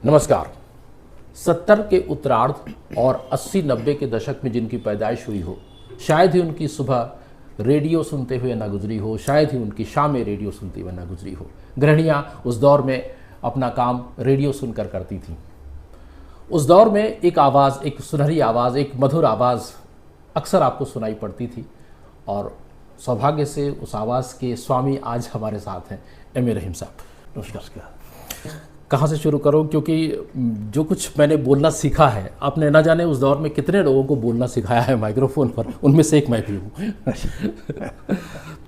नमस्कार। 70 के उत्तरार्ध और 80-90 के दशक में जिनकी पैदाइश हुई हो, शायद ही उनकी सुबह रेडियो सुनते हुए ना गुजरी हो, शायद ही उनकी शामें रेडियो सुनते हुए ना गुजरी हो। गृहिणियाँ उस दौर में अपना काम रेडियो सुनकर करती थीं। उस दौर में एक आवाज़, एक सुनहरी आवाज़, एक मधुर आवाज़ अक्सर आपको सुनाई पड़ती थी और सौभाग्य से उस आवाज़ के स्वामी आज हमारे साथ हैं, एम ए रहीम साहब। नमस्कार। कहाँ से शुरू करूँ, क्योंकि जो कुछ मैंने बोलना सीखा है, आपने ना जाने उस दौर में कितने लोगों को बोलना सिखाया है माइक्रोफोन पर, उनमें से एक मैं भी हूँ।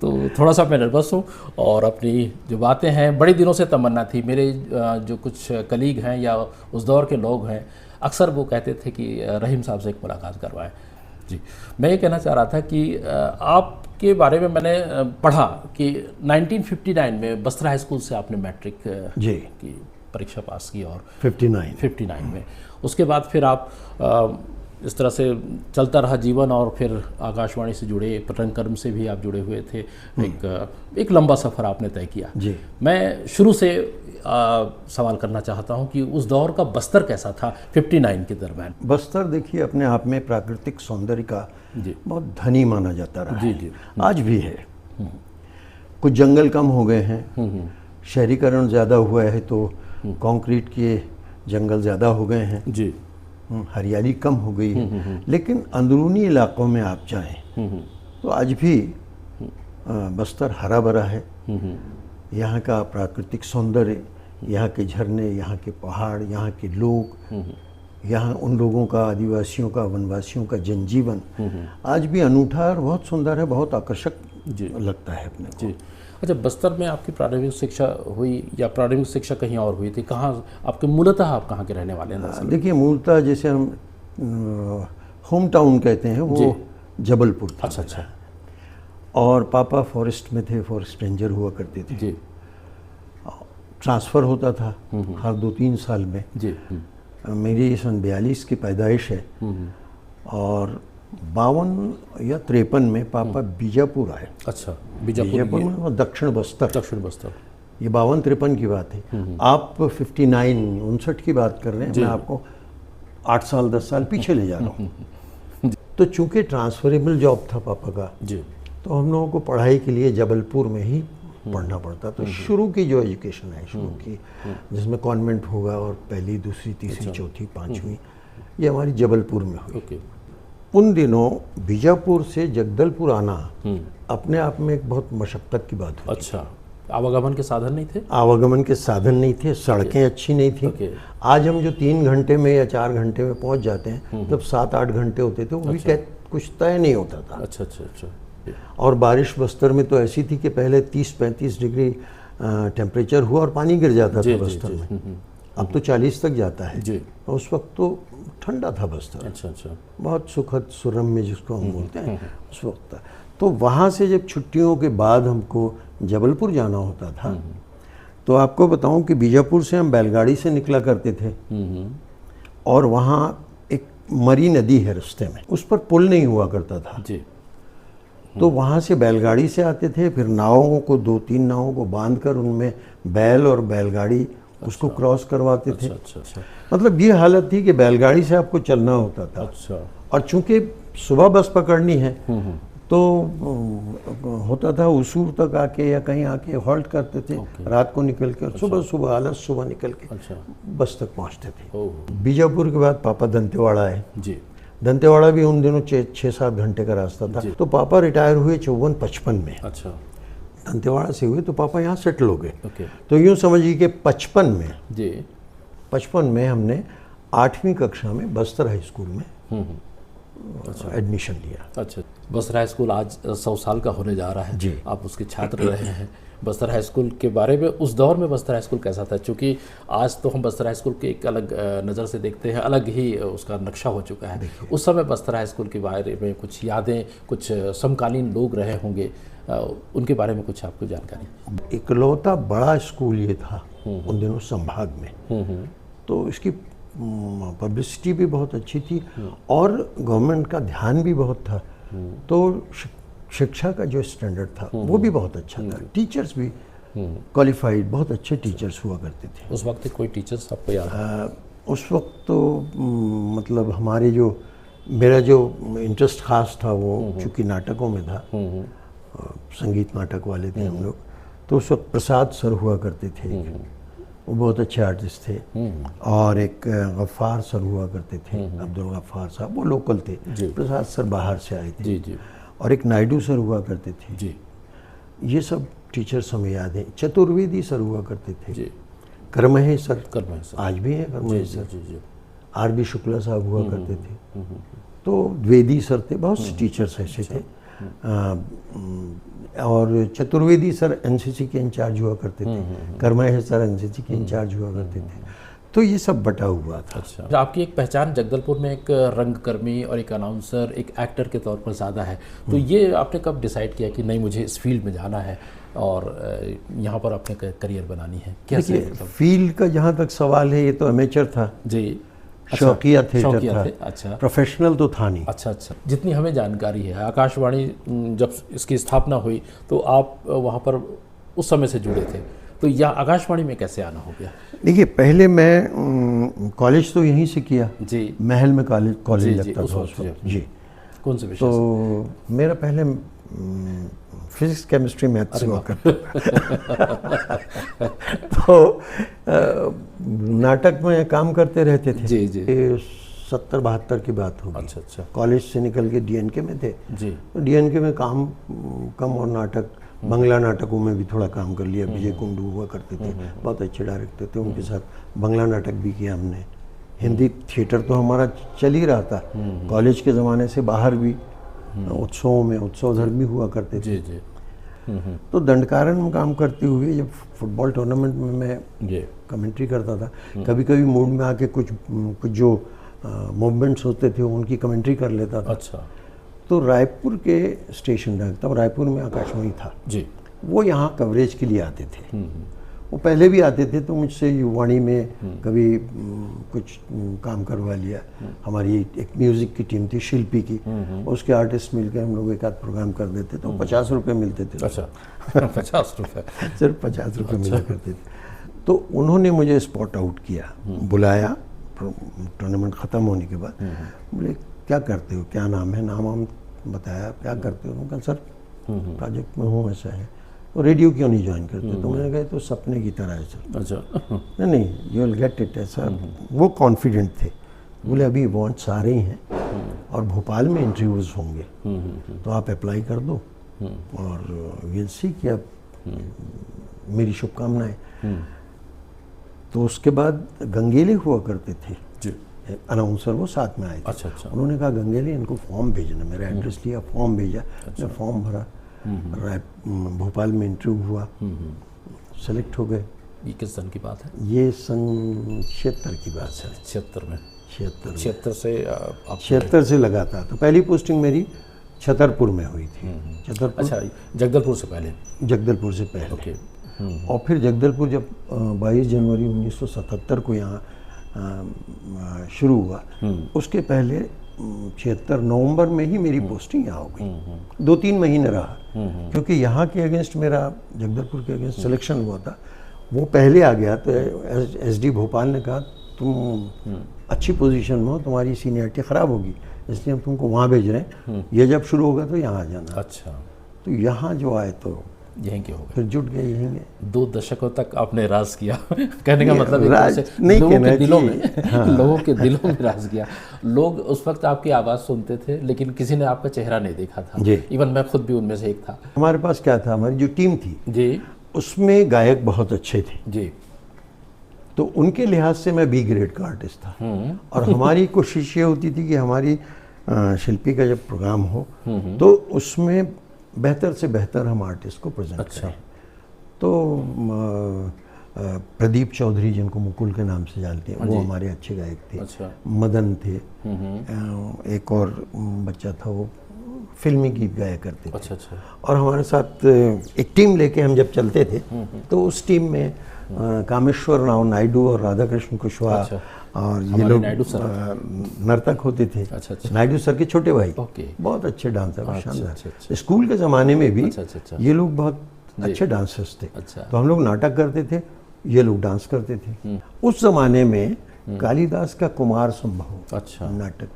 तो थोड़ा सा मैं नर्वस हूँ और अपनी जो बातें हैं, बड़े दिनों से तमन्ना थी। मेरे जो कुछ कलीग हैं या उस दौर के लोग हैं, अक्सर वो कहते थे कि रहीम साहब से एक मुलाकात करवाएं। जी, मैं ये कहना चाह रहा था कि आपके बारे में मैंने पढ़ा कि 1959 में बस्तर हाई स्कूल से आपने मैट्रिक की परीक्षा पास की और 59 में उसके बाद फिर आप इस तरह से चलता रहा जीवन और फिर आकाशवाणी से जुड़े, रंगकर्म से भी आप जुड़े हुए थे। एक लंबा सफ़र आपने तय किया। जी, मैं शुरू से सवाल करना चाहता हूं कि उस दौर का बस्तर कैसा था 59 के दरम्यान? बस्तर देखिए अपने आप में प्राकृतिक सौंदर्य का बहुत धनी माना जाता रहा है। जी। आज भी है। कुछ जंगल कम हो गए हैं, शहरीकरण ज़्यादा हुआ है तो कंक्रीट के जंगल ज़्यादा हो गए हैं। जी, हरियाली कम हो गई है। लेकिन अंदरूनी इलाकों में आप जाएं तो आज भी बस्तर हरा भरा है। यहाँ का प्राकृतिक सौंदर्य, यहाँ के झरने, यहाँ के पहाड़, यहाँ के लोग, यहाँ उन लोगों का, आदिवासियों का, वनवासियों का जनजीवन आज भी अनूठा और बहुत सुंदर है, बहुत आकर्षक लगता है अपने को। अच्छा, बस्तर में आपकी प्रारंभिक शिक्षा हुई या प्रारंभिक शिक्षा कहीं और हुई थी? कहाँ आपके मूलतः आप कहाँ के रहने वाले हैं? देखिए, मूलतः जैसे हम होम टाउन कहते हैं वो जबलपुर था। अच्छा। और पापा फॉरेस्ट में थे, फॉरेस्ट रेंजर हुआ करते थे। जी। ट्रांसफ़र होता था हर 2-3 साल में। जी। मेरी सन 42 की पैदाइश है और 52 या 53 में पापा बीजापुर आए। अच्छा, बीजापुर में दक्षिण बस्तर। ये 52-53 की बात है। आप 59 की बात कर रहे हैं, मैं आपको 8 साल 10 साल पीछे ले जा रहा हूँ। तो चूंकि ट्रांसफरेबल जॉब था पापा का, तो हम लोगों को पढ़ाई के लिए जबलपुर में ही पढ़ना पड़ता। तो शुरू की जो एजुकेशन है, शुरू की जिसमें कॉन्वेंट होगा और पहली, दूसरी, तीसरी, चौथी, 5वीं, ये हमारी जबलपुर में हुई। उन दिनों बीजापुर से जगदलपुर आना अपने आप में एक बहुत मशक्क़त की बात हुई। अच्छा, आवागमन के साधन नहीं थे? आवागमन के साधन नहीं थे, सड़कें अच्छी नहीं थी। आज हम जो 3 घंटे में या 4 घंटे में पहुंच जाते हैं, तब 7-8 घंटे होते थे, वो भी कुछ तय नहीं होता था। अच्छा। और बारिश बस्तर में तो ऐसी थी कि पहले 30-35 डिग्री टेम्परेचर हुआ और पानी गिर जाता था बस्तर में। अब तो 40 तक जाता है। और उस वक्त तो ठंडा था बस्तर। अच्छा। बहुत सुखद सुरम्य जिसको हम बोलते हैं उस वक्त। तो वहाँ से जब छुट्टियों के बाद हमको जबलपुर जाना होता था, तो आपको बताऊं कि बीजापुर से हम बैलगाड़ी से निकला करते थे और वहाँ एक मरी नदी है रास्ते में, उस पर पुल नहीं हुआ करता था। तो वहाँ से बैलगाड़ी से आते थे, फिर नावों को 2-3 नावों को बांधकर उनमें बैल और बैलगाड़ी उसको क्रॉस करवाते थे। अच्छा। मतलब ये हालत थी कि बैलगाड़ी से आपको चलना होता था। अच्छा। और चूंकि सुबह बस पकड़नी है तो होता था उसूर तक आके या कहीं आके हॉल्ट करते थे रात को निकल के, और सुबह निकल के बस तक पहुँचते थे। बीजापुर के बाद पापा दंतेवाड़ा आए। जी। दंतेवाड़ा भी उन दिनों 6-7 घंटे का रास्ता था। तो पापा रिटायर हुए 54-55 में। अच्छा। दंतेवाड़ा से हुए तो पापा यहाँ सेटल हो गए। तो यूँ समझिए कि 55 में हमने 8वीं कक्षा में बस्तर हाई स्कूल में एडमिशन लिया। अच्छा, बस्तर हाई स्कूल आज 100 साल का होने जा रहा है। जी। आप उसके छात्र रहे हैं। बस्तर हाई स्कूल के बारे में, उस दौर में बस्तर हाई स्कूल कैसा था? क्योंकि आज तो हम बस्तर हाई स्कूल के एक अलग नज़र से देखते हैं, अलग ही उसका नक्शा हो चुका है। उस समय बस्तर हाई स्कूल के बारे में कुछ यादें, कुछ समकालीन लोग रहे होंगे, उनके बारे में कुछ आपको जानकारी? इकलौता बड़ा स्कूल ये था उन दिनों संभाग में। तो इसकी पब्लिसिटी भी बहुत अच्छी थी और गवर्नमेंट का ध्यान भी बहुत था। तो शिक्षा का जो स्टैंडर्ड था वो भी बहुत अच्छा था। टीचर्स भी क्वालिफाइड, बहुत अच्छे टीचर्स हुआ करते थे। उस वक्त कोई टीचर्स आपको याद है? उस वक्त तो मतलब हमारे जो मेरा जो इंटरेस्ट खास था वो चूँकि नाटकों में था, संगीत नाटक वाले थे हम लोग, तो उस वक्त प्रसाद सर हुआ करते थे, वो बहुत अच्छे आर्टिस्ट थे। और एक गफ्फार सर हुआ करते थे, अब्दुल गफ्फार साहब, वो लोकल थे। प्रसाद सर बाहर से आए थे। जी जी। और एक नायडू सर हुआ करते थे जी। ये सब टीचर्स हमें याद हैं। चतुर्वेदी सर हुआ करते थे जी। करमहे सर, सर आज भी हैं करमहे सर। जी जी। आर बी शुक्ला साहब हुआ करते थे। तो द्विवेदी सर थे, बहुत से टीचर्स ऐसे थे। और चतुर्वेदी सर एनसीसी के इंचार्ज हुआ करते थे, करमहे सर एनसीसी के इंचार्ज हुआ करते थे। तो ये सब बटा हुआ था। अच्छा, आपकी एक पहचान जगदलपुर में एक रंगकर्मी और एक अनाउंसर, एक एक्टर के तौर पर ज़्यादा है, तो ये आपने कब डिसाइड किया कि नहीं मुझे इस फील्ड में जाना है और यहाँ पर अपने करियर बनानी है? कैसे? फील्ड का जहाँ तक सवाल है, ये तो अमेचर था जी। शौकिया थिएटर था। अच्छा, प्रोफेशनल तो था नहीं। अच्छा अच्छा। जितनी हमें जानकारी है, आकाशवाणी जब इसकी स्थापना हुई तो आप वहाँ पर उस समय से जुड़े थे, तो यह आकाशवाणी में कैसे आना हो गया? देखिए, पहले मैं कॉलेज तो यहीं से किया जी, महल में कॉलेज लगता था उस वक्त। जी। कौन से विषय? तो मेरा पहले फिजिक्स केमिस्ट्री मैथ्स हुआ करता तो नाटक में काम करते रहते थे। जी जी। 70-72 की बात होगी। अच्छा अच्छा। कॉलेज से निकल के डीएनके में थे जी। तो डीएनके में काम कम, और नाटक, बंगला नाटकों में भी थोड़ा काम कर लिया। विजय कुंडू हुआ करते थे, बहुत अच्छे डायरेक्टर थे, उनके साथ बंगला नाटक भी किया हमने। हिंदी थिएटर तो हमारा चल ही रहा था कॉलेज के ज़माने से, बाहर भी उत्सवों में उत्सव धर्म भी हुआ करते थे। जी जी। तो दंडकारण्य में काम करते हुए जब फुटबॉल टूर्नामेंट में मैं कमेंट्री करता था, कभी कभी मूड में आके कुछ जो मूवमेंट्स होते थे उनकी कमेंट्री कर लेता था। अच्छा। तो रायपुर के स्टेशन तक, तब रायपुर में आकाशवाणी था जी, वो यहाँ कवरेज के लिए आते थे। वो पहले भी आते थे, तो मुझसे युवाणी में कभी कुछ काम करवा लिया। हमारी एक म्यूज़िक की टीम थी शिल्पी की, उसके आर्टिस्ट मिलकर हम लोग एक आध प्रोग्राम कर देते, तो 50 रुपये मिलते थे। अच्छा 50 रुपये? सिर्फ 50 रुपये मिला करते थे। तो उन्होंने मुझे स्पॉट आउट किया, बुलाया टूर्नामेंट ख़त्म होने के बाद। बोले क्या करते हो, क्या नाम है, नाम हम बताया, क्या करते हो? उन्होंने कहा सर प्रोजेक्ट में हूँ, ऐसा है। तो रेडियो क्यों नहीं ज्वाइन करते? तो मैंने कहा तो सपने की तरह है सर। अच्छा। नहीं, यू विल गेट इट, ऐसा वो कॉन्फिडेंट थे। बोले अभी वॉन्ट्स आ रही हैं और भोपाल में इंटरव्यूज़ होंगे, तो आप अप्लाई कर दो और विल सी कि अब मेरी शुभकामनाएं। तो उसके बाद गंगेले हुआ करते थे जी, अनाउंसर, वो साथ में आए थे। अच्छा अच्छा। उन्होंने कहा गंगेले इनको फॉर्म भेजना, मेरा एड्रेस लिया, फॉर्म भेजा। मैं फॉर्म भरा, भोपाल में इंटरव्यू हुआ, सेलेक्ट हो गए। ये किस सन की बात है? ये सन 76 की बात है। 76 में? 76 से 76 से लगा था। तो पहली पोस्टिंग मेरी छतरपुर में हुई थी। छतरपुर। अच्छा, जगदलपुर से पहले? जगदलपुर से पहले। ओके। और फिर जगदलपुर जब 22 जनवरी 1977 को यहाँ शुरू हुआ, उसके पहले 76 नवंबर में ही मेरी पोस्टिंग यहाँ हो गई। 2-3 महीने रहा, क्योंकि यहाँ के अगेंस्ट मेरा जगदलपुर के अगेंस्ट सिलेक्शन हुआ था, वो पहले आ गया। तो एसडी भोपाल ने कहा तुम अच्छी पोजीशन में हो, तुम्हारी सीनियरिटी ख़राब होगी, इसलिए हम तुमको वहाँ भेज रहे हैं, ये जब शुरू होगा तो यहाँ आ जाना। अच्छा। तो यहाँ जो आए तो यहीं के हो गए, फिर जुट गए यहीं गए। 2 दशकों तक आपने राज किया कहने का मतलब राज नहीं, लोगों के दिलों में लोगों के दिलों में राज किया। लोग उस वक्त आपकी आवाज़ सुनते थे, लेकिन किसी ने आपका चेहरा नहीं देखा था। जी। इवन मैं खुद भी उनमें से एक था। हमारे पास क्या था, हमारी जो टीम थी जी, उसमें गायक बहुत अच्छे थे जी, तो उनके लिहाज से मैं बी ग्रेड का आर्टिस्ट था। और हमारी कोशिश ये होती थी कि हमारी शिल्पी का जब प्रोग्राम हो तो उसमें बेहतर से बेहतर हम आर्टिस्ट को प्रेजेंट करें। तो प्रदीप चौधरी, जिनको मुकुल के नाम से जानते हैं, वो हमारे अच्छे गायक थे। अच्छा। मदन थे, एक और बच्चा था, वो फिल्मी गीत गाया करते थे। अच्छा अच्छा। और हमारे साथ एक टीम लेके हम जब चलते थे तो उस टीम में कामेश्वर राव नायडू और राधा कृष्ण कुशवाहा और ये लोग नर्तक होते थे। अच्छा अच्छा। नायडू सर के छोटे भाई, ओके। बहुत अच्छे डांसर, शानदार। अच्छा। स्कूल के ज़माने में भी अच्छा। ये लोग बहुत अच्छे डांसर्स थे। अच्छा। तो हम लोग नाटक करते थे, ये लोग डांस करते थे। उस जमाने में कालिदास का कुमार संभव अच्छा। नाटक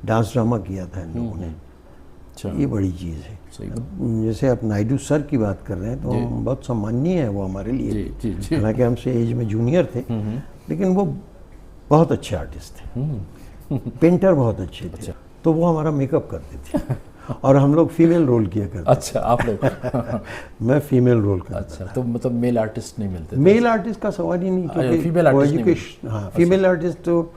डांस ड्रामा किया था इन लोगों ने। अच्छा। ये बड़ी चीज़ है। सही। जैसे आप नायडू सर की बात कर रहे हैं तो हम बहुत सम्माननीय है वो हमारे लिए। जी जी जी। हालांकि हमसे एज में जूनियर थे, लेकिन वो बहुत अच्छे आर्टिस्ट थे, पेंटर बहुत अच्छे थे। तो वो हमारा मेकअप करते थे और हम लोग फीमेल रोल किया करते। अच्छा, आप लोग मैं फीमेल रोल करता। अच्छा, तो मतलब मेल आर्टिस्ट नहीं मिलते थे? मेल आर्टिस्ट का सवाल ही नहीं, क्योंकि फीमेल आर्टिस्ट नहीं हाँ, फीमेल आर्टिस्ट तो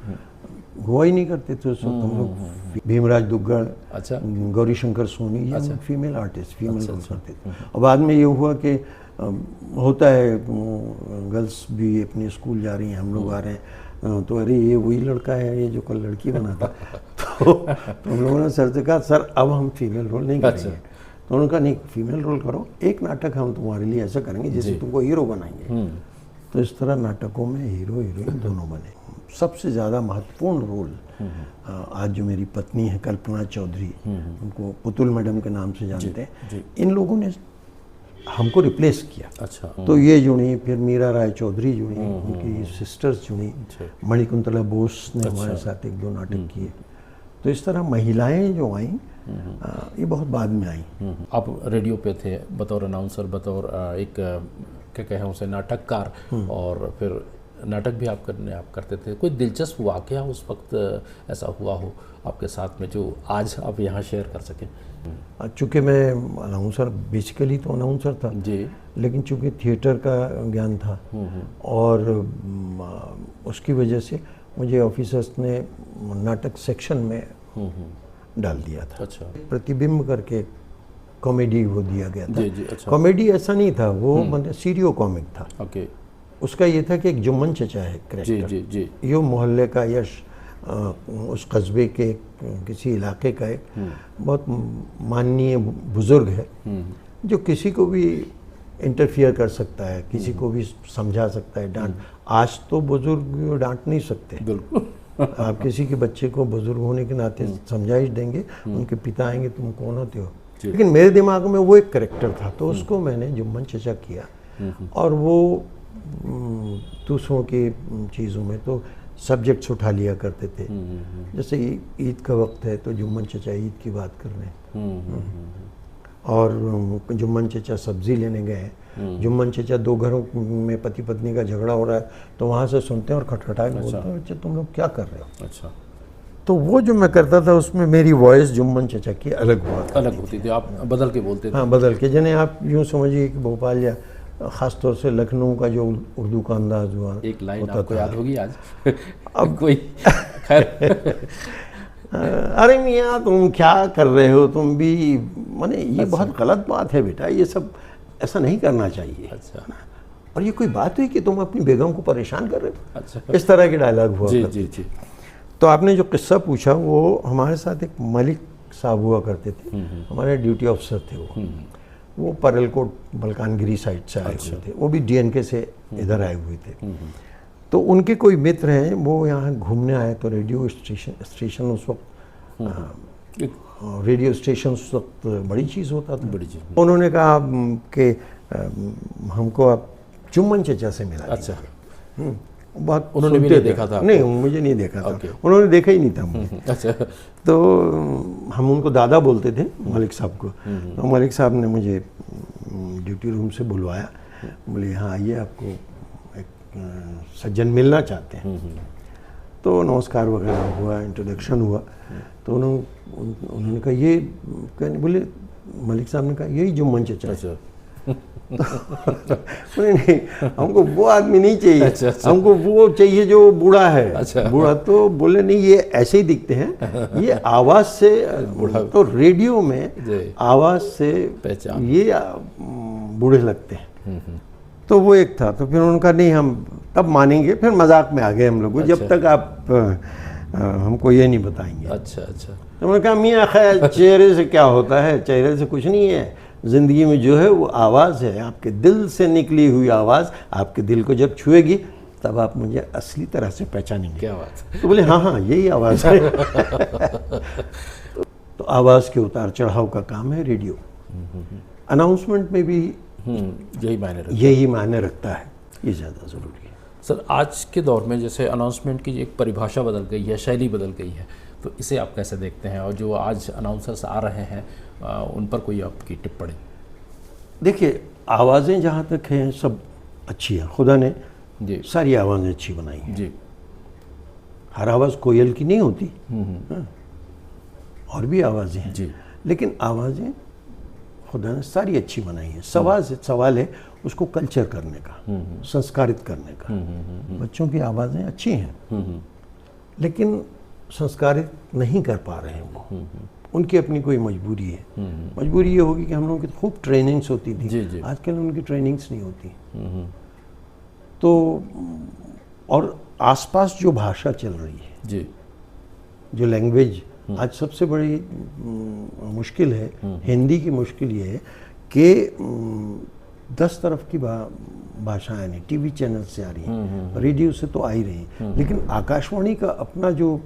हुआ ही नहीं करते थे उस वक्त। हम लोग भीमराज दुग्गड़, अच्छा, गौरी शंकर सोनी, ये फीमेल आर्टिस्ट फीमेल रोल करते थे। और बाद में ये हुआ कि होता है गर्ल्स भी अपने स्कूल जा रही हैं, हम लोग आ रहे हैं, तो अरे ये वही लड़का है ये जो कल लड़की बना था। तो हम लोगों ने सर से कहा सर अब हम फीमेल रोल नहीं करेंगे। तो उन्होंने कहा नहीं फीमेल रोल करो, एक नाटक हम तुम्हारे लिए ऐसा करेंगे जैसे तुमको हीरो बनाएंगे। तो इस तरह नाटकों में हीरो हीरोइन दोनों बने। सबसे ज़्यादा महत्वपूर्ण रोल आज जो मेरी पत्नी है कल्पना चौधरी, उनको पुतुल मैडम के नाम से जानते हैं, इन लोगों ने हमको रिप्लेस किया। अच्छा। तो ये जुड़ी, फिर मीरा राय चौधरी जुड़ी, उनकी सिस्टर्स जुड़ी, मणिकुंतला बोस ने हमारे साथ एक दो नाटक किए। तो इस तरह महिलाएं जो आई ये बहुत बाद में आई। आप रेडियो पे थे बतौर अनाउंसर, बतौर एक क्या कहें उसे नाटककार, और फिर नाटक भी आप करते थे। कोई दिलचस्प वाकया उस वक्त ऐसा हुआ हो आपके साथ में जो आज आप यहाँ शेयर कर सकें? चूँकि मैं अनाउंसर, बेसिकली तो अनाउंसर था जी, लेकिन चूँकि थिएटर का ज्ञान था और उसकी वजह से मुझे ऑफिसर्स ने नाटक सेक्शन में डाल दिया था। अच्छा। प्रतिबिंब करके कॉमेडी वो दिया गया था। जी जी। अच्छा। कॉमेडी ऐसा नहीं था, वो मतलब सीरियो कॉमिक था। ओके। उसका ये था कि एक जुम्मन चचा है कैरेक्टर, जी जी जी। यो मोहल्ले का या उस कस्बे के किसी इलाके का एक बहुत माननीय बुजुर्ग है जो किसी को भी इंटरफियर कर सकता है, किसी को भी समझा सकता है, डांट। आज तो बुजुर्ग डांट नहीं सकते, बिल्कुल। आप किसी के बच्चे को बुजुर्ग होने के नाते समझा ही देंगे, उनके पिता आएंगे तुम कौन होते हो। लेकिन मेरे दिमाग में वो एक कैरेक्टर था, तो उसको मैंने जुम्मन चचा किया। और वो दूसरों की चीज़ों में तो सब्जेक्ट्स उठा लिया करते थे। जैसे ईद का वक्त है तो जुम्मन चचा ईद की बात कर रहे हैं, और जुम्मन चचा सब्जी लेने गए, जुम्मन चचा दो घरों में पति पत्नी का झगड़ा हो रहा है तो वहाँ से सुनते हैं और खटखटाए बोलते हैं अच्छा तुम लोग क्या कर रहे हो। अच्छा। तो वो जो मैं करता था उसमें मेरी वॉइस जुम्मन चचा की अलग हुआ, अलग होती थी, आप बदल के बोलते थे? हाँ, बदल के। जैसे आप यूँ समझिए कि भोपाल या ख़ासतौर से लखनऊ का जो उर्दू का अंदाज हुआ, एक लाइन आपको याद होगी आज? अब कोई खैर अरे मियाँ तुम क्या कर रहे हो, तुम भी माने ये बहुत गलत बात है बेटा, ये सब ऐसा नहीं करना चाहिए। अच्छा। और ये कोई बात हुई कि तुम अपनी बेगम को परेशान कर रहे हो? अच्छा। इस तरह के डायलॉग हुआ। जी जी जी। तो आपने जो किस्सा पूछा वो हमारे साथ एक मलिक साहब हुआ करते थे, हमारे ड्यूटी ऑफिसर थे वो परलकोट मलकानगिरी साइड से आए हुए थे, वो भी डीएनके से इधर आए हुए थे। तो उनके कोई मित्र हैं, वो यहाँ घूमने आए तो रेडियो स्टेशन उस वक्त रेडियो स्टेशन उस वक्त बड़ी चीज़ होता था, बड़ी चीज़। उन्होंने कहा कि हमको आप जुम्मन चचा से मिला। अच्छा। बात उन्होंने भी नहीं देखा था? नहीं, मुझे नहीं देखा था, उन्होंने देखा ही नहीं था मुझे। अच्छा। तो हम उनको दादा बोलते थे मलिक साहब को। तो मलिक साहब ने मुझे ड्यूटी रूम से बुलवाया, बोले हाँ आइए आपको एक सज्जन मिलना चाहते हैं। तो नमस्कार वगैरह हुआ, इंट्रोडक्शन हुआ। तो उन्होंने कहा ये कहने, बोले मलिक साहब ने कहा यही जुम्मन चचा। अच्छा। नहीं, हमको वो आदमी नहीं चाहिए। अच्छा, अच्छा। हमको वो चाहिए जो बूढ़ा है। अच्छा। बूढ़ा तो बोले नहीं ये ऐसे ही दिखते हैं, ये आवाज़ से बूढ़ा, तो रेडियो में आवाज़ से पहचान, ये बूढ़े लगते हैं। तो वो एक था। तो फिर उनका नहीं हम तब मानेंगे, फिर मजाक में आ गए हम लोग, जब तक आप हमको ये नहीं बताएंगे। अच्छा अच्छा। तो उन्होंने कहा मियाँ खैर चेहरे से क्या होता है, चेहरे से कुछ नहीं है, ज़िंदगी में जो है वो आवाज़ है, आपके दिल से निकली हुई आवाज़, आपके दिल को जब छुएगी तब आप मुझे असली तरह से पहचानेंगे। क्या बात। तो बोले हाँ हाँ यही आवाज़ है। तो आवाज़ के उतार चढ़ाव का काम है रेडियो। अनाउंसमेंट में भी यही मायने रखता है, ये ज़्यादा ज़रूरी है। सर, आज के दौर में जैसे अनाउंसमेंट की एक परिभाषा बदल गई है, शैली बदल गई है, तो इसे आप कैसे देखते हैं? और जो आज अनाउंसर्स आ रहे हैं उन पर कोई आपकी टिप्पणी? देखिए, आवाज़ें जहाँ तक हैं सब अच्छी हैं, खुदा ने जी सारी आवाज़ें अच्छी बनाई हैं। जी। हर आवाज़ कोयल की नहीं होती, और भी आवाज़ें हैं जी लेकिन आवाज़ें खुदा ने सारी अच्छी बनाई हैं। सवाल है उसको कल्चर करने का, संस्कारित करने का। बच्चों की आवाज़ें अच्छी हैं लेकिन संस्कारित नहीं कर पा रहे हैं वो, उनकी अपनी कोई मजबूरी है। मजबूरी ये होगी कि हम लोगों की खूब ट्रेनिंग्स होती थी, जी जी। आजकल उनकी ट्रेनिंग्स नहीं होती। तो और आसपास जो भाषा चल रही है जी जो लैंग्वेज, आज सबसे बड़ी मुश्किल है हिंदी की मुश्किल ये है कि 10 तरफ की भाषाएं नहीं, टीवी चैनल से आ रही हैं, रेडियो से तो आ ही रही हैं, लेकिन आकाशवाणी का अपना जो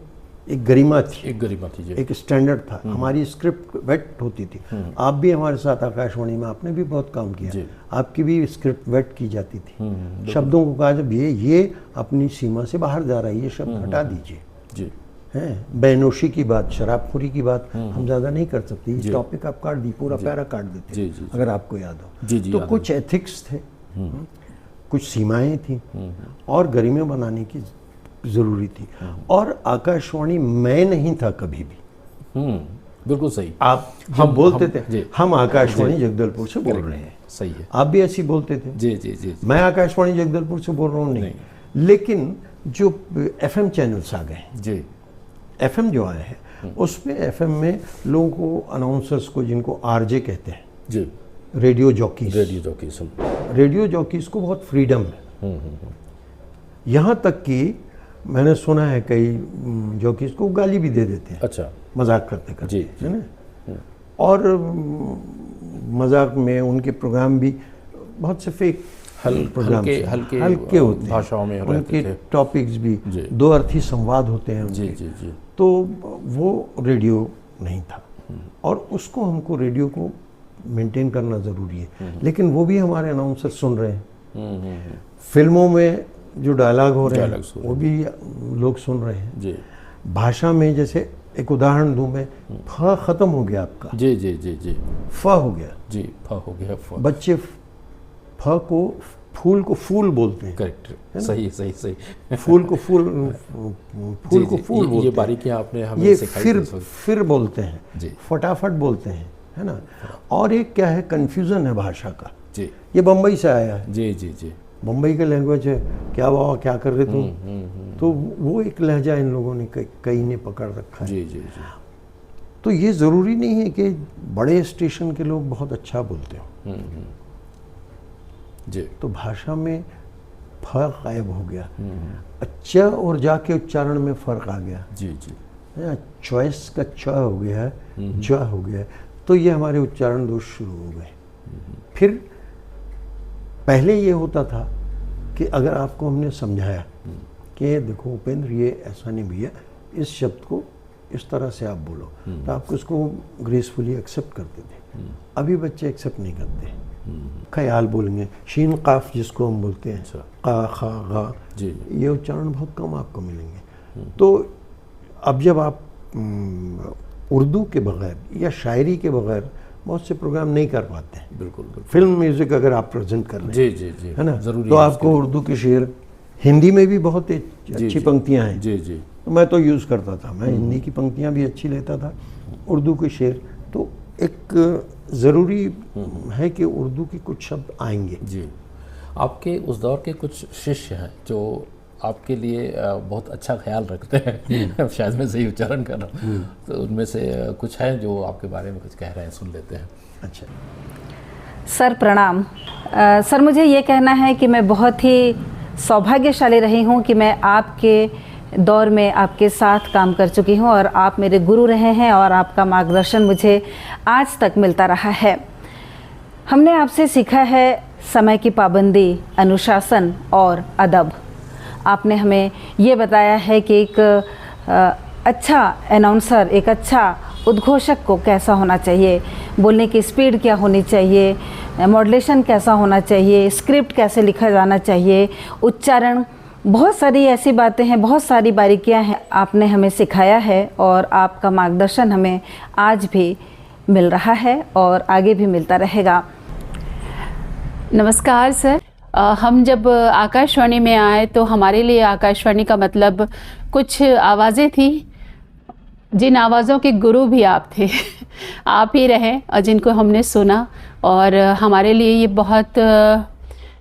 एक गरिमा थी, जी। एक स्टैंडर्ड था। हमारी स्क्रिप्ट वेट होती थी। आप भी हमारे साथ आकाशवाणी में आपने भी बहुत काम किया, आपकी भी स्क्रिप्ट वेट की जाती थी। शब्दों को कहा जब ये अपनी सीमा से बाहर जा रहा है, ये शब्द हटा दीजिए जी। हैं बेनोशी की बात, शराबखोरी की बात हम ज़्यादा नहीं कर सकते, ये टॉपिक आप काट दी, पूरा पैरा काट देते अगर आपको याद हो। तो कुछ एथिक्स थे, कुछ सीमाएं थी और गरिमा बनाने की ज़रूरी थी। और आकाशवाणी मैं नहीं था कभी भी। बिल्कुल सही। आप हम बोलते थे हम आकाशवाणी जगदलपुर से बोल रहे हैं, सही है। आप भी ऐसी बोलते थे जी जी जी। मैं आकाशवाणी जगदलपुर से बोल रहा हूँ नहीं, लेकिन जो FM चैनल्स आ गए जी, FM जो आए हैं उसमें FM में लोगों को, अनाउंसर्स को, जिनको RJ कहते हैं जी, रेडियो जॉकीज को बहुत फ्रीडम है। यहाँ तक कि मैंने सुना है कई जॉकीज को गाली भी दे देते हैं, अच्छा, मजाक करते करते, है ना। और मजाक में उनके प्रोग्राम भी बहुत से फेक प्रोग्राम हल्के होते हैं, भाषाओं में उनके टॉपिक्स भी दो अर्थी संवाद होते हैं उनके। जी जी। तो वो रेडियो नहीं था और उसको हमको रेडियो को मेंटेन करना ज़रूरी है, लेकिन वो भी हमारे अनाउंसर सुन रहे हैं। फिल्मों में जो डायलॉग हो रहे हैं वो भी लोग सुन रहे हैं जी। भाषा में जैसे एक उदाहरण दूं मैं, फ खत्म हो गया आपका जी जी जी जी, फ हो गया जी, फ हो गया। बच्चे फ को फूल को फूल बोलते हैं। करेक्ट, सही सही सही। फूल को फूल को फूल बोलते हैं। ये बारीकियां आपने हमें सिखाई। फिर बोलते हैं, फटाफट बोलते हैं, है ना। और एक क्या है, कन्फ्यूजन है भाषा का जी। ये बम्बई से आया है जी जी जी, बम्बई का लैंग्वेज है, क्या बाबा क्या कर रहे तुम, तो वो एक लहजा इन लोगों ने कई ने पकड़ रखा है जी जी जी। तो ये ज़रूरी नहीं है कि बड़े स्टेशन के लोग बहुत अच्छा बोलते हो जी। तो भाषा में फ़र्क गायब हो गया, अच्छा और जाके उच्चारण में फ़र्क आ गया जी जी। चॉइस का च हो गया, ज हो गया, तो ये हमारे उच्चारण दोष शुरू हो गए। फिर पहले ये होता था कि अगर आपको हमने समझाया कि देखो उपेंद्र ये ऐसा नहीं भैया, इस शब्द को इस तरह से आप बोलो, तो आप उसको ग्रेसफुली एक्सेप्ट करते थे। अभी बच्चे एक्सेप्ट नहीं करते, ख्याल बोलेंगे, शीन काफ जिसको हम बोलते हैं, का खा गा जी, ये उच्चारण बहुत कम आपको मिलेंगे। तो अब जब आप उर्दू के बगैर या शायरी के बगैर बहुत से प्रोग्राम नहीं कर पाते हैं। बिल्कुल, बिल्कुल। फिल्म म्यूजिक अगर आप प्रेजेंट कर रहे हैं जी जी जी, है ना, तो आपको उर्दू के शेर, हिंदी में भी बहुत अच्छी पंक्तियां हैं जी जी, तो मैं तो यूज़ करता था, मैं हिंदी की पंक्तियां भी अच्छी लेता था, उर्दू के शेर। तो एक ज़रूरी है कि उर्दू के कुछ शब्द आएंगे जी। आपके उस दौर के कुछ शिष्य हैं जो आपके लिए बहुत अच्छा ख्याल रखते हैं शायद मैं सही उच्चारण कर रहा हूँ, तो उनमें से कुछ है जो आपके बारे में कुछ कह रहे हैं, सुन लेते हैं। अच्छा सर, प्रणाम। सर, मुझे ये कहना है कि मैं बहुत ही सौभाग्यशाली रही हूँ कि मैं आपके दौर में आपके साथ काम कर चुकी हूँ और आप मेरे गुरु रहे हैं और आपका मार्गदर्शन मुझे आज तक मिलता रहा है। हमने आपसे सीखा है समय की पाबंदी, अनुशासन और अदब। आपने हमें ये बताया है कि एक अच्छा अनाउंसर, एक अच्छा उद्घोषक को कैसा होना चाहिए, बोलने की स्पीड क्या होनी चाहिए, मॉड्यूलेशन कैसा होना चाहिए, स्क्रिप्ट कैसे लिखा जाना चाहिए, उच्चारण, बहुत सारी ऐसी बातें हैं, बहुत सारी बारीकियां हैं आपने हमें सिखाया है और आपका मार्गदर्शन हमें आज भी मिल रहा है और आगे भी मिलता रहेगा। नमस्कार सर। हम जब आकाशवाणी में आए तो हमारे लिए आकाशवाणी का मतलब कुछ आवाज़ें थी, जिन आवाज़ों के गुरु भी आप थे आप ही रहे और जिनको हमने सुना, और हमारे लिए ये बहुत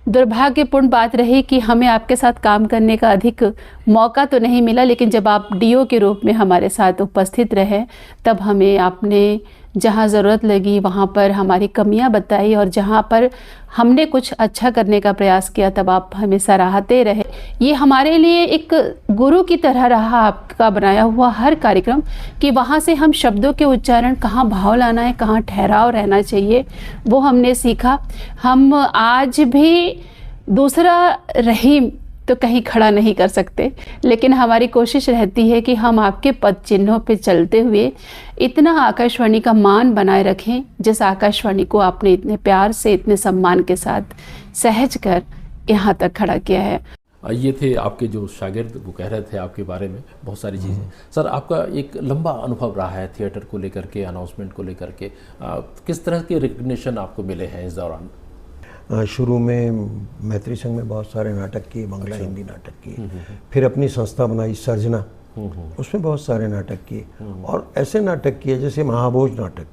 दुर्भाग्यपूर्ण बात रही कि हमें आपके साथ काम करने का अधिक मौका तो नहीं मिला, लेकिन जब आप डीओ के रूप में हमारे साथ उपस्थित रहे तब हमें आपने जहाँ ज़रूरत लगी वहाँ पर हमारी कमियाँ बताई, और जहाँ पर हमने कुछ अच्छा करने का प्रयास किया तब आप हमें सराहते रहे। ये हमारे लिए एक गुरु की तरह रहा आपका बनाया हुआ हर कार्यक्रम, कि वहाँ से हम शब्दों के उच्चारण, कहाँ भाव लाना है, कहाँ ठहराव रहना चाहिए, वो हमने सीखा। हम आज भी दूसरा रहीम तो कहीं खड़ा नहीं कर सकते, लेकिन हमारी कोशिश रहती है कि हम आपके पद चिन्हों पे चलते हुए इतना आकाशवाणी का मान बनाए रखें, जिस आकाशवाणी को आपने इतने प्यार से, इतने सम्मान के साथ सहज कर यहाँ तक खड़ा किया है। ये थे आपके जो शागिर्द, वो कह रहे थे आपके बारे में बहुत सारी चीज़ें। सर, आपका एक लंबा अनुभव रहा है थिएटर को लेकर के, अनाउंसमेंट को लेकर के, किस तरह के रिकग्निशन आपको मिले हैं इस दौरान? शुरू में मैत्री संघ में बहुत सारे नाटक किए, बांग्ला हिंदी नाटक किए, फिर अपनी संस्था बनाई सर्जना, उसमें बहुत सारे नाटक किए, और ऐसे नाटक किए जैसे महाभोज नाटक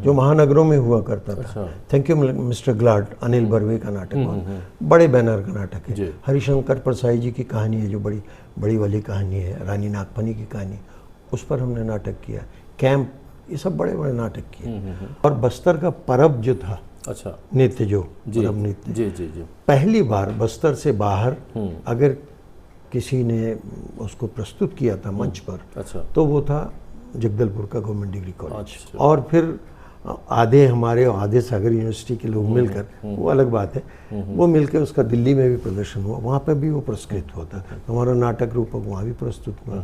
जो महानगरों में हुआ करता था। Thank you mister glad, Anil Barve का नाटक, बड़े बैनर का नाटक है। हरिशंकर परसाई जी की कहानी है जो बड़ी बड़ी वाली कहानी है, रानी नागफनी की कहानी, उस पर हमने नाटक किया। कैंप, ये सब बड़े बड़े नाटक किए। और बस्तर का परब जो था, अच्छा, नृत्य जो परब नृत्य, जी जी जी, पहली बार बस्तर से बाहर अगर किसी ने उसको प्रस्तुत किया था मंच पर, अच्छा, तो वो था जगदलपुर का गवर्नमेंट डिग्री कॉलेज। अच्छा। और फिर आधे हमारे और आधे सागर यूनिवर्सिटी के लोग मिलकर, वो अलग बात है, वो मिलकर उसका दिल्ली में भी प्रदर्शन हुआ, वहाँ पर भी वो पुरस्कृत होता था। हमारा नाटक रूपक वहाँ भी प्रस्तुत हुआ।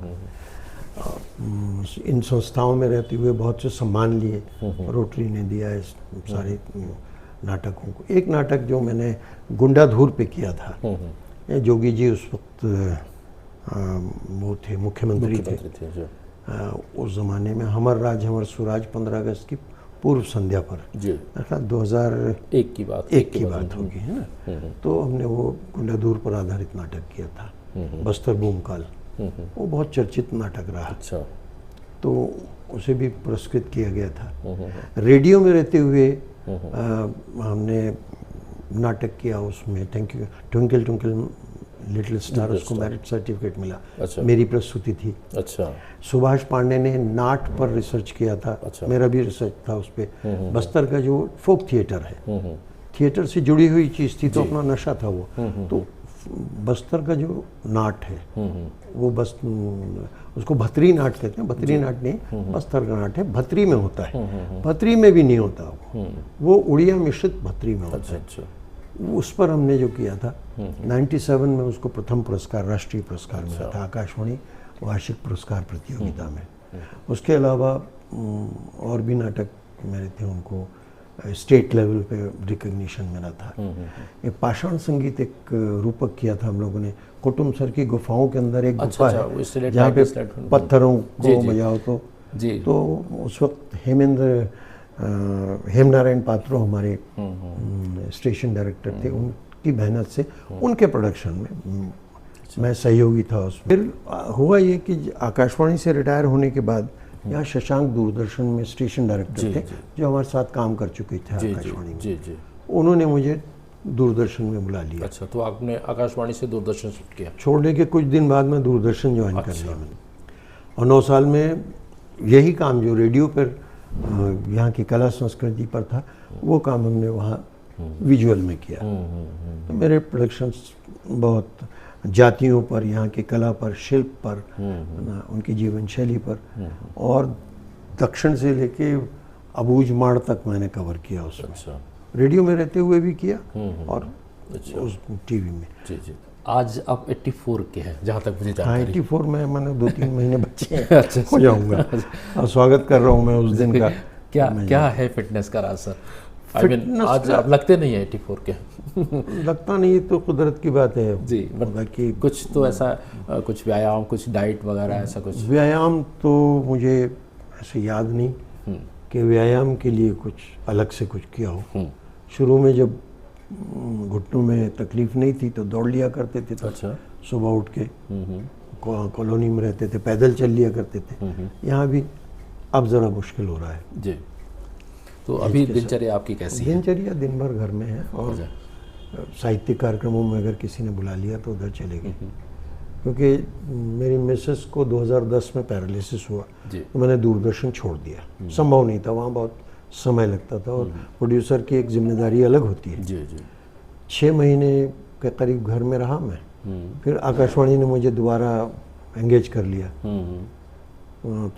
इन संस्थाओं में रहते हुए बहुत से सम्मान लिए, रोटरी ने दिया इस सारे नाटकों को। एक नाटक जो मैंने गुंडाधूर पे किया था, जोगी जी उस वक्त वो थे, मुख्यमंत्री थे उस ज़माने में। हमर राज हमर सुराज 15 अगस्त की पूर्व संध्या पर, अर्थात 2001 की बात होगी, है ना। तो हमने वो गुंडाधूर पर आधारित नाटक किया था, बस्तर बूमकाल। वो बहुत चर्चित नाटक रहा। अच्छा। तो उसे भी पुरस्कृत किया गया था। रेडियो में रहते हुए हमने नाटक किया, उसमें thank you twinkle twinkle little star, उसको मेरिट सर्टिफिकेट मिला। अच्छा। मेरी प्रस्तुति थी। अच्छा। सुभाष पांडे ने नाट पर रिसर्च किया था। अच्छा। मेरा भी रिसर्च था उस पर। बस्तर का जो फोक थिएटर है, थिएटर से जुड़ी हुई चीज़ थी, तो अपना नशा था वो। तो बस्तर का जो नाट है वो बस उसको भतरी नाट कहते हैं। भतरी नाट नहीं, बस्तर का नाट है, भतरी में होता है। भतरी में भी नहीं होता वो उड़िया मिश्रित भतरी में होता है। उस पर हमने जो किया था 97 में, उसको प्रथम पुरस्कार, राष्ट्रीय पुरस्कार मिला था आकाशवाणी वार्षिक पुरस्कार प्रतियोगिता में। उसके अलावा और भी नाटक मेरे थे, उनको स्टेट लेवल पे रिकग्निशन मिला था। एक पाषाण संगीत एक रूपक किया था हम लोगों ने। कुटुम सर की गुफाओं के अंदर एक गुफा है जहाँ पे पत्थरों को बजाओ तो उस वक्त हेमनारायण पात्रो हमारे स्टेशन डायरेक्टर थे, उनकी मेहनत से उनके प्रोडक्शन में मैं सहयोगी था उसमें। फिर हुआ ये कि आकाशवाणी से रिटायर होने के बाद यहाँ शशांक दूरदर्शन में स्टेशन डायरेक्टर थे, जो हमारे साथ काम कर चुके थे आकाशवाणी में। उन्होंने मुझे दूरदर्शन में बुला लिया। अच्छा, तो आपने आकाशवाणी से दूरदर्शन शिफ्ट किया? छोड़ने के कुछ दिन बाद मैं दूरदर्शन ज्वाइन कर लिया मैंने, और 9 साल में यही काम जो रेडियो पर यहाँ की कला संस्कृति पर था, वो काम हमने वहाँ विजुअल में किया। तो मेरे प्रोडक्शंस बहुत जातियों पर, यहाँ की कला पर, शिल्प पर, उनकी जीवन शैली पर, और दक्षिण से लेके अबूझ माड़ तक मैंने कवर किया उसमें। अच्छा। रेडियो में रहते हुए भी किया और उस टीवी में। आज आप 84 के हैं जहाँ तक मुझे हाँ, जानकारी 84 में मैंने 2-3 महीने बच्चे हैं, अच्छा, हो जाऊंगा। और स्वागत कर रहा हूँ मैं उस दिन का। क्या है फिटनेस का राज सर? आई मीन आज आप लगते नहीं है 84 के। लगता नहीं, तो कुदरत की बात है जी, बाकी कुछ तो ऐसा कुछ व्यायाम, कुछ डाइट वगैरह ऐसा कुछ? व्यायाम तो मुझे ऐसे याद नहीं कि व्यायाम के लिए कुछ अलग से कुछ किया हो। शुरू में जब घुटनों में तकलीफ नहीं थी तो दौड़ लिया करते थे, तो अच्छा, सुबह उठ के कॉलोनी में रहते थे, पैदल चल लिया करते थे। यहाँ भी अब ज़रा मुश्किल हो रहा है जी। तो अभी दिनचर्या आपकी कैसी है? दिनचर्या दिन भर घर में है, और साहित्यिक कार्यक्रमों में अगर किसी ने बुला लिया तो उधर चले गए। क्योंकि मेरी मिसेस को 2010 में पैरालिसिस हुआ, तो मैंने दूरदर्शन छोड़ दिया। संभव नहीं था, वहाँ बहुत समय लगता था, और प्रोड्यूसर की एक जिम्मेदारी अलग होती है। जी जी। 6 महीने के करीब घर में रहा मैं। फिर आकाशवाणी ने मुझे दोबारा एंगेज कर लिया।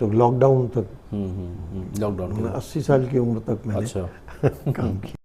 तो लॉकडाउन तक, लॉकडाउन 80 साल की उम्र तक मैंने अच्छा काम किया।